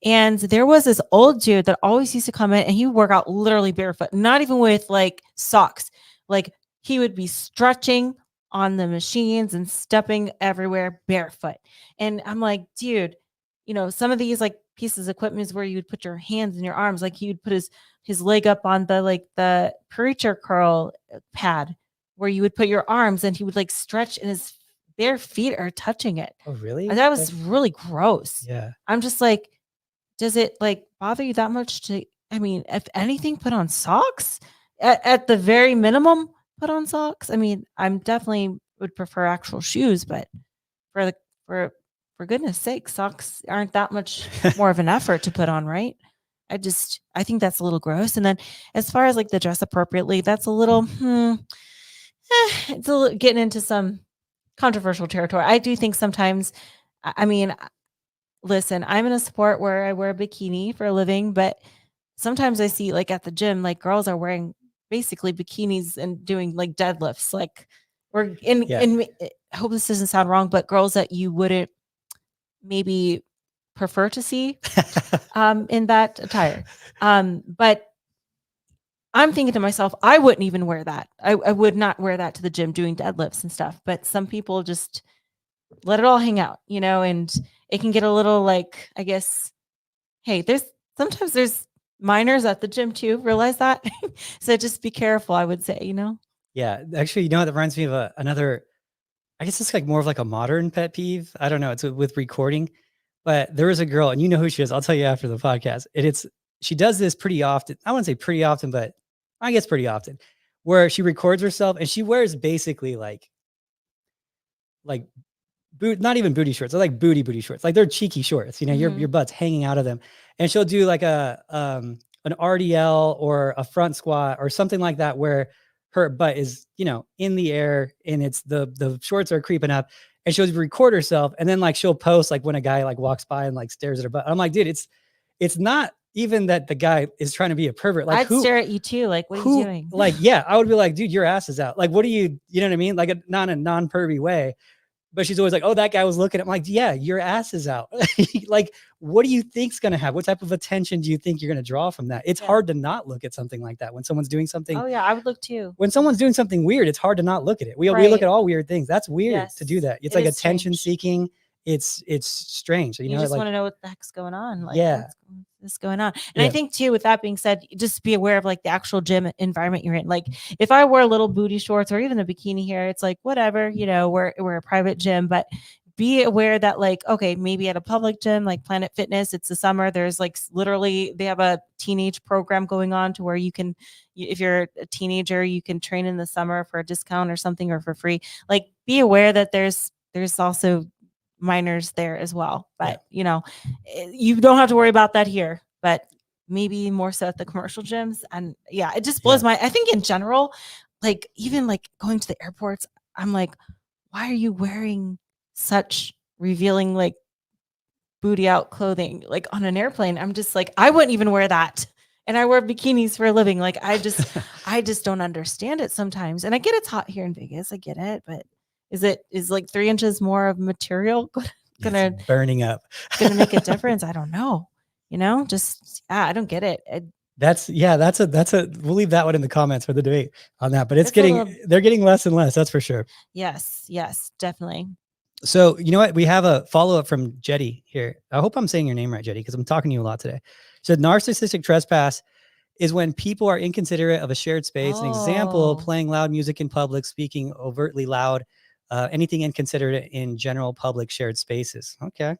And there was this old dude that always used to come in and he would work out literally barefoot, not even with like socks. Like he would be stretching on the machines and stepping everywhere barefoot. And I'm like, dude, some of these like pieces of equipment is where you would put your hands and your arms. Like he would put his leg up on the preacher curl pad where you would put your arms and he would like stretch and his bare feet are touching it. Oh, really? That was really gross. Yeah. I'm just like, does it like bother you that much if anything, put on socks at the very minimum, put on socks. I'm definitely would prefer actual shoes, but for for goodness sake, socks aren't that much more of an effort to put on, right? I think that's a little gross. And then as far as like the dress appropriately, that's a little, it's a little, getting into some controversial territory. I do think sometimes, I mean, listen, I'm in a sport where I wear a bikini for a living, but sometimes I see like at the gym, like girls are wearing basically bikinis and doing like deadlifts, like or Yeah. I hope this doesn't sound wrong, but girls that you wouldn't maybe prefer to see in that attire. But I'm thinking to myself, I wouldn't even wear that. I would not wear that to the gym doing deadlifts and stuff. But some people just let it all hang out, and it can get a little like, I guess, hey, sometimes there's minors at the gym too. Realize that. So just be careful, I would say, Yeah. Actually, that reminds me of another, I guess it's like more of like a modern pet peeve. I don't know. It's with recording, but there is a girl, and you know who she is. I'll tell you after the podcast. She does this pretty often. I wouldn't say pretty often, but I guess pretty often, where she records herself and she wears basically like not even booty shorts. They're like booty shorts. Like they're cheeky shorts. Your butt's hanging out of them, and she'll do like an RDL or a front squat or something like that, where her butt is in the air and it's the shorts are creeping up, and she'll record herself, and then like she'll post like when a guy like walks by and like stares at her butt. I'm like, dude, it's not even that the guy is trying to be a pervert. Like I'd stare at you too. Like, what are you doing? Like, yeah, I would be like, dude, your ass is out. Like, what do you know what I mean? Like not a non-pervy way. But she's always like, oh, that guy was looking at me. I'm like, yeah, your ass is out. Like, what do you think's going to have? What type of attention do you think you're going to draw from that? It's hard to not look at something like that when someone's doing something. Oh yeah, I would look too. When someone's doing something weird, it's hard to not look at it. We look at all weird things. That's weird to do that. It's like attention seeking. It's strange. You just want to know what the heck's going on. Like, yeah. What's going on? And I think too, with that being said, just be aware of like the actual gym environment you're in. Like if I wear little booty shorts or even a bikini here, it's like, whatever, we're a private gym, but be aware that like, okay, maybe at a public gym, like Planet Fitness, it's the summer. There's like literally, they have a teenage program going on to where you can, if you're a teenager, you can train in the summer for a discount or something, or for free. Like be aware that there's also minors there as well, but you don't have to worry about that here, but maybe more so at the commercial gyms. And yeah, it just blows I think in general, like even like going to the airports, I'm like, why are you wearing such revealing like booty out clothing like on an airplane? I'm just like, I wouldn't even wear that, and I wear bikinis for a living. Like I just don't understand it sometimes. And I get it's hot here in Vegas, I get it, but is like 3 inches more of material gonna burning up gonna make a difference? I don't know. I don't get it. That's we'll leave that one in the comments for the debate on that, but they're getting less and less. That's for sure. Yes, definitely. So you know what? We have a follow-up from Jetty here. I hope I'm saying your name right, Jetty, because I'm talking to you a lot today. So narcissistic trespass is when people are inconsiderate of a shared space. An example, playing loud music in public, speaking overtly loud, anything inconsiderate in general public shared spaces. Okay,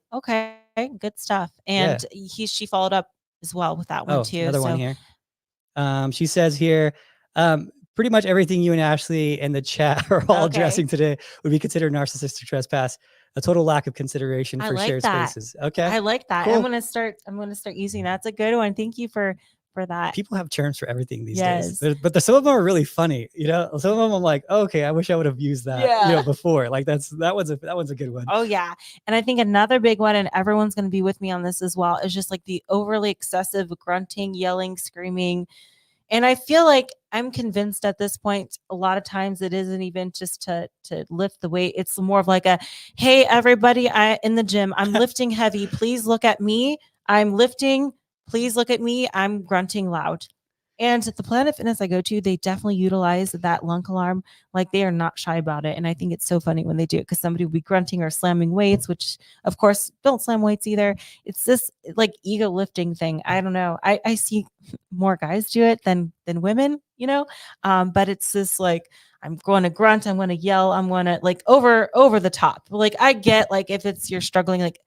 good stuff. And she followed up as well with that one too. Another one here. She says here, pretty much everything you and Ashley and the chat are all addressing today would be considered narcissistic trespass, a total lack of consideration for shared spaces. Okay, I like that. Cool. I'm gonna start using that. That's a good one. Thank you for that. People have terms for everything these days, but some of them are really funny. Some of them I'm like, oh, okay, I wish I would have used that before. Like that one's a good one. Oh yeah. And I think another big one, and everyone's going to be with me on this as well, is just like the overly excessive grunting, yelling, screaming. And I feel like I'm convinced at this point, a lot of times it isn't even just to lift the weight. It's more of like a, hey, everybody, in the gym, I'm lifting heavy. Please look at me. I'm lifting. Please look at me. I'm grunting loud. And at the Planet Fitness I go to, they definitely utilize that lunk alarm. Like they are not shy about it. And I think it's so funny when they do it, because somebody will be grunting or slamming weights, which of course don't slam weights either. It's this like ego lifting thing. I don't know. I see more guys do it than women, but it's this like, I'm going to grunt, I'm going to yell, I'm going to like over the top. Like I get like if you're struggling, like,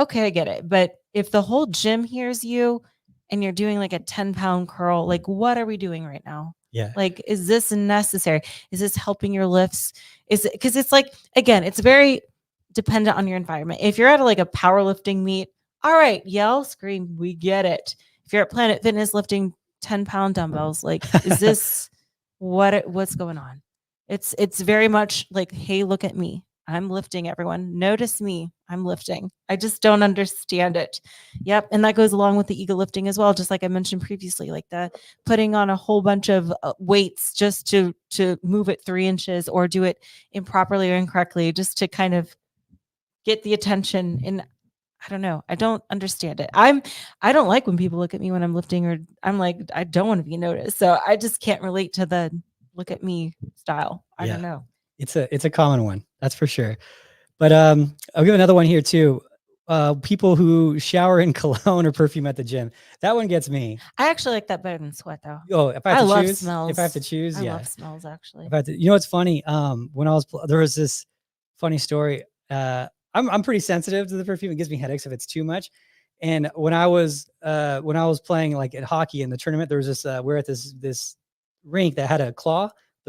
okay, I get it. But if the whole gym hears you and you're doing like a 10-pound curl, like what are we doing right now? Yeah. Like, is this necessary? Is this helping your lifts? Is it, because it's like, again, it's very dependent on your environment. If you're at like a powerlifting meet, all right, yell, scream, we get it. If you're at Planet Fitness lifting 10-pound dumbbells, like, is this what's going on? It's very much like, hey, look at me. I'm lifting, everyone. Notice me. I'm lifting. I just don't understand it. Yep. And that goes along with the ego lifting as well. Just like I mentioned previously, like the putting on a whole bunch of weights just to move it 3 inches or do it improperly or incorrectly, just to kind of get the attention. And I don't know. I don't understand it. I don't like when people look at me when I'm lifting, or I'm like, I don't want to be noticed. So I just can't relate to the look at me style. I don't know. It's a common one, that's for sure. But I'll give another one here too. People who shower in cologne or perfume at the gym. That one gets me. I actually like that better than sweat though. Oh, if I have I to love choose, smells. if I have to choose, I yeah. love smells actually. If I have to, you know what's funny? When I was there was this funny story. I'm pretty sensitive to the perfume. It gives me headaches if it's too much. And when I was playing like at hockey in the tournament, there was this we're at this rink that had the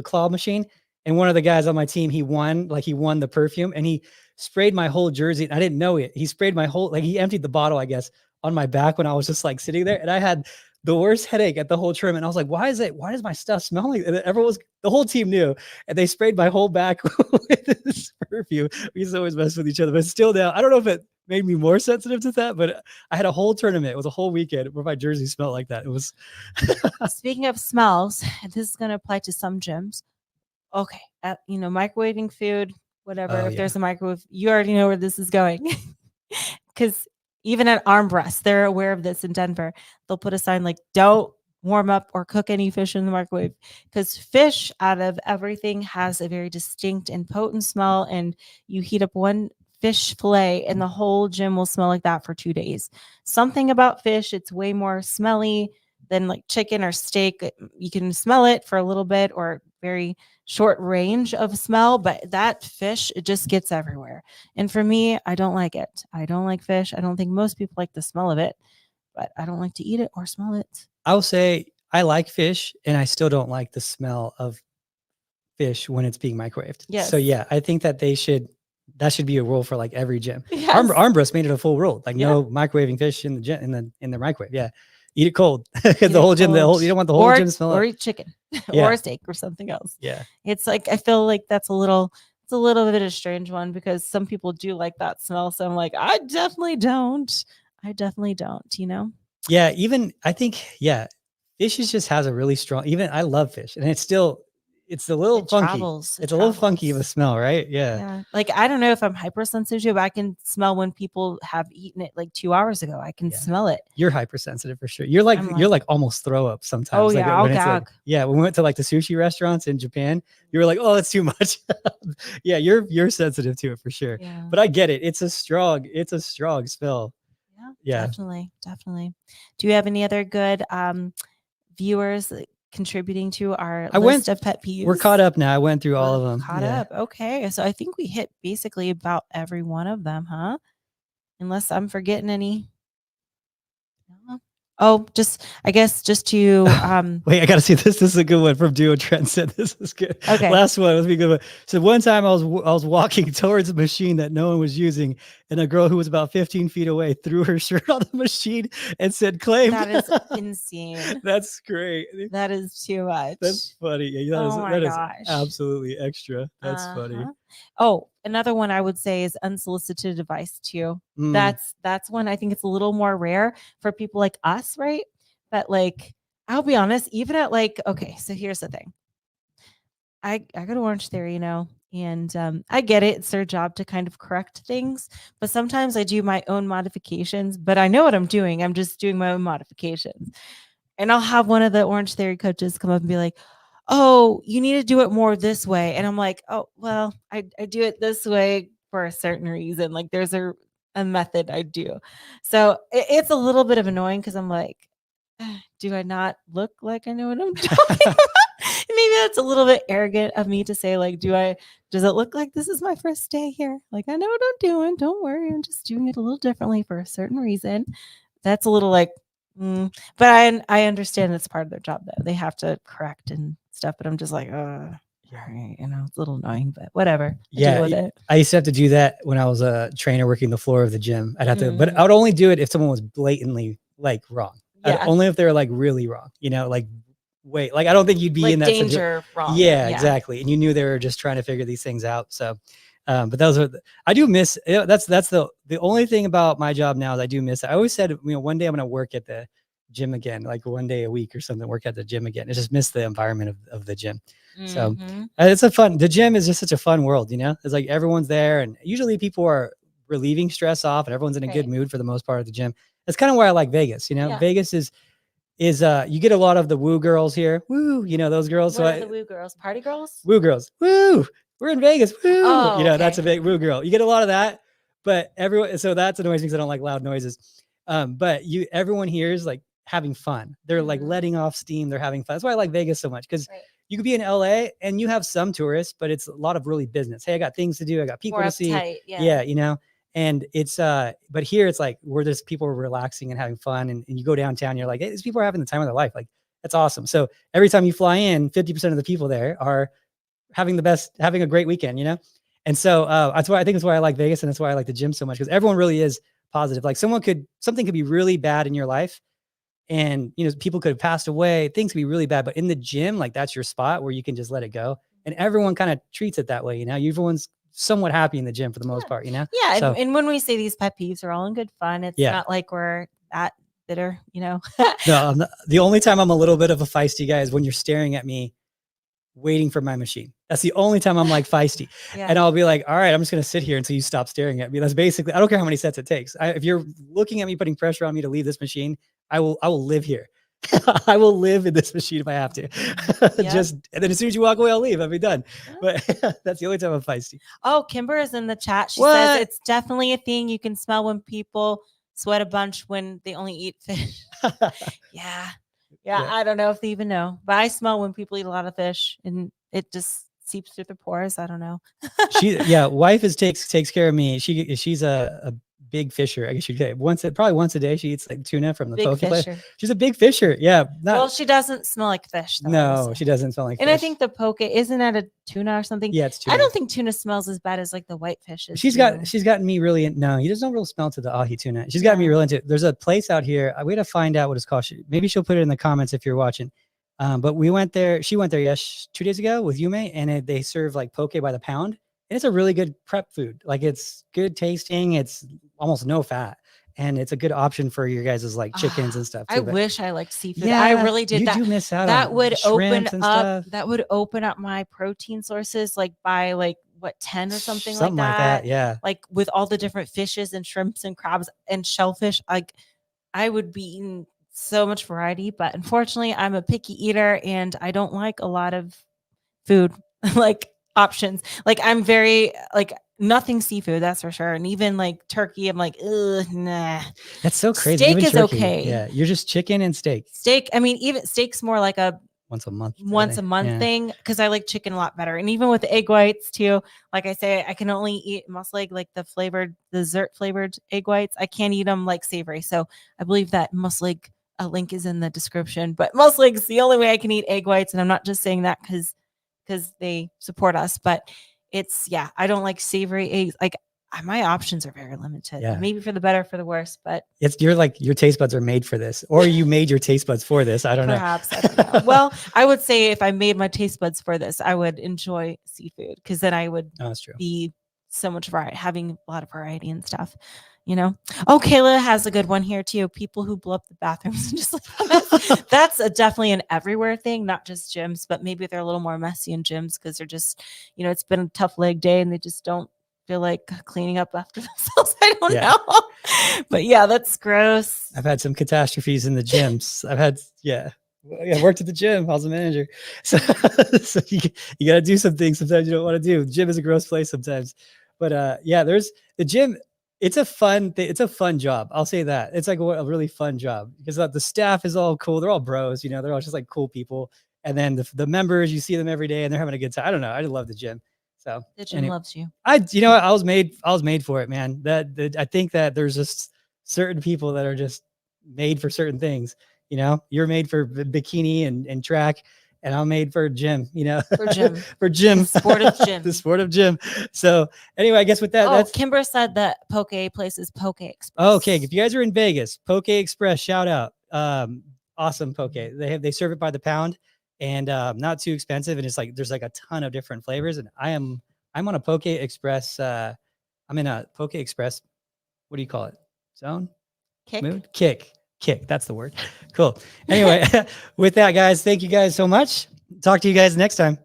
claw machine. And one of the guys on my team, he won the perfume, and he sprayed my whole jersey. And I didn't know it. He sprayed my whole, like he emptied the bottle, I guess, on my back when I was just like sitting there. And I had the worst headache at the whole tournament. I was like, why does my stuff smell like that? The whole team knew, and they sprayed my whole back with this perfume. We used to always mess with each other, but still now, I don't know if it made me more sensitive to that, but I had a whole tournament. It was a whole weekend where my jersey smelled like that. It was. Speaking of smells, this is going to apply to some gyms. Okay. Microwaving food, whatever. If there's a microwave, you already know where this is going. Because even at Armrest, they're aware of this in Denver. They'll put a sign like, don't warm up or cook any fish in the microwave, because fish out of everything has a very distinct and potent smell. And you heat up one fish fillet and the whole gym will smell like that for 2 days. Something about fish, it's way more smelly than like chicken or steak. You can smell it for a little bit or very short range of smell, but that fish, it just gets everywhere. And for me, I don't like it. I don't like fish. I don't think most people like the smell of it, but I don't like to eat it or smell it. I'll say I like fish, and I still don't like the smell of fish when it's being microwaved. Yes. So yeah, I think that that should be a rule for like every gym. Yes. Armbrust made it a full rule, like no microwaving fish in the gym, in the microwave. Yeah, eat it cold. The whole gym, you don't want the whole gym smell. Or eat chicken, or a steak, or something else. Yeah, it's like I feel like it's a little bit of a strange one, because some people do like that smell. So I'm like, I definitely don't. Yeah, even I think fish just has a really strong. Even I love fish, and it's a little funky. It's a little funky of a smell, right? Yeah. Like, I don't know if I'm hypersensitive, but I can smell when people have eaten it like 2 hours ago. I can smell it. You're hypersensitive for sure. You're like almost throw up sometimes. Oh yeah, I'll gag. When we went to like the sushi restaurants in Japan, you were like, oh, that's too much. Yeah, you're sensitive to it for sure. Yeah. But I get it. It's a strong smell. Yeah, definitely. Do you have any other good viewers contributing to our list of pet peeves? We're caught up now. I went through all of them. Caught up. Okay. So I think we hit basically about every one of them, huh? Unless I'm forgetting any. Oh, I guess just to wait, I gotta see this. This is a good one from Duo. Trent said this is good. Okay. Last one. Let's be good one. So one time I was walking towards a machine that no one was using, and a girl who was about 15 feet away threw her shirt on the machine and said, "Claim." That is insane. That's great. That is too much. That's funny. Yeah, that is absolutely extra. That's funny. Oh, another one I would say is unsolicited advice too. That's one I think it's a little more rare for people like us, right? But like, I'll be honest, even at like, okay, so here's the thing. I go to Orange Theory, and I get it. It's their job to kind of correct things, but sometimes I do my own modifications, but I know what I'm doing. I'm just doing my own modifications. And I'll have one of the Orange Theory coaches come up and be like, oh, you need to do it more this way. And I'm like, oh, well, I do it this way for a certain reason. Like there's a method I do. So it's a little bit of annoying, because I'm like, do I not look like I know what I'm doing? Maybe that's a little bit arrogant of me to say, like, does it look like this is my first day here? Like, I know what I'm doing. Don't worry. I'm just doing it a little differently for a certain reason. That's a little like, but I understand it's part of their job though. They have to correct and stuff, but I'm just like, Yeah. All right, it's a little annoying, but whatever. Yeah, Deal with it. I used to have to do that when I was a trainer working the floor of the gym. I'd have to, but Mhm. I would only do it if someone was blatantly like wrong. Yeah. Only if they're like really wrong, like wait, like I don't think you'd be Like in that situation. danger wrong. Yeah, exactly. And you knew they were just trying to figure these things out. So, but those are, I do miss, that's the only thing about my job now is I do miss it. I always said, one day I'm going to work at the gym again, like one day a week or something, work at the gym again. I just miss the environment of the gym. So Mhm. it's the gym is just such a fun world, It's like everyone's there and usually people are relieving stress off and everyone's in a good Right. mood for the most part of the gym. That's kind of why I like Vegas, Yeah. Vegas is you get a lot of the woo girls here. Woo, those girls. What are the woo girls? Party girls? Woo girls. Woo. We're in Vegas. Woo. Oh, That's a okay. big woo girl. You get a lot of that, but everyone, so that's annoys me because I don't like loud noises. But everyone here is like having fun. They're like Mhm. letting off steam. They're having fun. That's why I like Vegas so much because Right. you could be in LA and you have some tourists, but it's a lot of really business. Hey, I got things to do. I got people More to see. uptight, yeah. Yeah. And it's but here it's like we're just people are relaxing and having fun. And you go downtown, you're like, hey, these people are having the time of their life. Like that's awesome. So every time you fly in, 50% of the people there are having a great weekend, And so that's why I like Vegas and that's why I like the gym so much because everyone really is positive. Like something could be really bad in your life and people could have passed away, things could be really bad, but in the gym, like that's your spot where you can just let it go. And everyone kind of treats it that way, everyone's somewhat happy in the gym for the most part, Yeah. So, and when we say these pet peeves are all in good fun, it's Yeah. not like we're that bitter, No, the only time I'm a little bit of a feisty guy is when you're staring at me waiting for my machine. That's the only time I'm like feisty. Yeah. And I'll be like, all right, I'm just going to sit here until you stop staring at me. That's basically, I don't care how many sets it takes. If you're looking at me, putting pressure on me to leave this machine, I will live here. I will live in this machine if I have to. Yep. And then as soon as you walk away, I'll leave. I'll be done. But that's the only time I'm feisty. Oh, Kimber is in the chat. She What? says it's definitely a thing. You can smell when people sweat a bunch when they only eat fish. Yeah. I don't know if they even know, but I smell when people eat a lot of fish and it just seeps through the pores. I don't know. Wife takes care of me. She's a big fisher. I guess you'd say probably once a day. She eats like tuna from the Big poke place. fisher. She's a big fisher. Yeah. Well, she doesn't smell like fish. Though, No, she doesn't smell like and fish. I think the poke isn't that a tuna or something. Yeah, it's tuna. I don't think tuna smells as bad as like the white fishes. She's gotten me really no, he does no real smell to the ahi tuna. She's gotten me really into it. There's a place out here. We had to find out what it's called. Maybe she'll put it in the comments if you're watching. But we went there. She went there 2 days ago with Yume, and they serve like poke by the pound. And it's a really good prep food. Like it's good tasting. It's almost no fat. And it's a good option for your guys' like chickens and stuff. Too, I wish I liked seafood. Yeah, I really did. You that do miss out that on would open and up stuff. that would open up my protein sources like by like what 10 or something like that. Yeah. Like with all the different fishes and shrimps and crabs and shellfish, like I would be eating so much variety, but unfortunately I'm a picky eater and I don't like a lot of food like options. Like I'm very like nothing seafood, that's for sure. And even like turkey, I'm like, ugh, nah. That's so crazy. Steak even is turkey, okay. Yeah, you're just chicken and steak. Steak, I mean, even steak's more like a once a month thing because I like chicken a lot better. And even with egg whites too, like I say, I can only eat mussel like the dessert flavored egg whites. I can't eat them like savory. So I believe that mussel a link is in the description. But mussel is the only way I can eat egg whites, and I'm not just saying that because they support us, but it's I don't like savory eggs. Like my options are very limited. Yeah. Maybe for the better, for the worse, but you're like your taste buds are made for this, or you made your taste buds for this. I don't know. Perhaps. I don't know. Well, I would say if I made my taste buds for this, I would enjoy seafood because then I would be so much variety, having a lot of variety and stuff. Oh, Kayla has a good one here too. People who blow up the bathrooms and just like that's definitely an everywhere thing, not just gyms, but maybe they're a little more messy in gyms because they're just, it's been a tough leg day and they just don't feel like cleaning up after themselves. I don't know. But that's gross. I've had some catastrophes in the gyms. I worked at the gym. I was a manager. So you got to do some things sometimes you don't want to do. The gym is a gross place sometimes. But there's the gym. It's a fun thing. It's a fun job. I'll say that. It's like a really fun job because the staff is all cool. They're all bros, they're all just like cool people. And then the members, you see them every day and they're having a good time. I don't know. I love the gym. So the gym loves you. I was made for it, man. I think that there's just certain people that are just made for certain things. You're made for bikini and track. and I'm made for gym, you know, For gym. for gym, The sport of gym. the sport of gym. So anyway, I guess with that, Oh, that's Kimber said that Poke place is Poke Express. okay. If you guys are in Vegas, Poke Express, shout out. Awesome poke. They serve it by the pound, and not too expensive. And it's like there's like a ton of different flavors. And I'm on a Poke Express. I'm in a Poke Express. What do you call it? Zone? Kick. Mood? Kick. That's the word. Cool. Anyway, with that, guys, thank you guys so much. Talk to you guys next time.